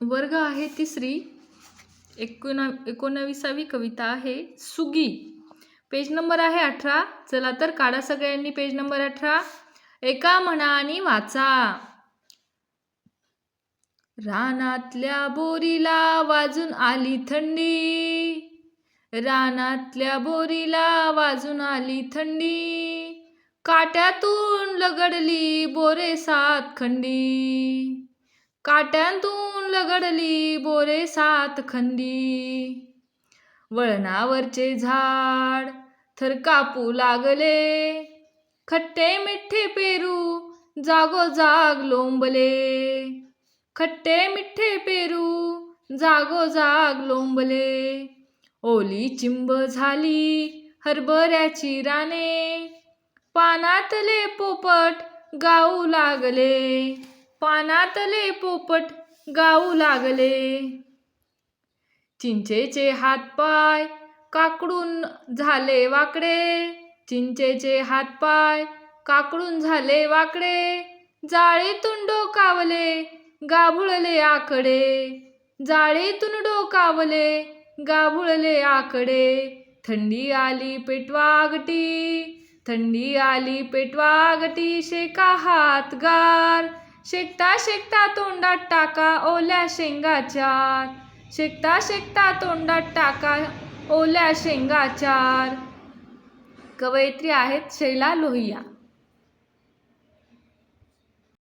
वर्ग आहे तिसरी 19वी कविता आहे सुगी। पेज नंबर आहे 18। चला तर काढा सगळ्यांनी पेज नंबर 18। एका म्हणानी वाचा। रानातल्या बोरीला वाजून आली थंडी, रानातल्या बोरीला वाजून आली थंडी, काट्यातून लगडली बोरे 7 खंडी, काट्यातून लगडली बोरे 7 खंडी, वळणावरचे झाड थर कापू लागले, खट्टे मिठ्ठे पेरू जागोजाग लोंबले, खट्टे मिठ्ठे पेरू जागोजाग लोंबले, ओली चिंब झाली हरभऱ्याची राने, पानातले पोपट गाऊ लागले, पानातले पोपट गाऊ लागले, चिंचेचे हातपाय काकडून झाले वाकडे, चिंचेचे हातपाय काकडून झाले वाकडे, जाळीतून डोकावले गाभुळले आकडे, जाळीतून डोकावले गाभुळले आकडे, थंडी आली पेटवागटी, थंडी आली पेटवागटी, शेका हात गार, शेकता शेकता तोंडात टाका ओल्या शेंगा 4, शेकता शेकता तोंडात टाका ओल्या शेंगा 4। कवयित्री आहेत शैला लोहिया।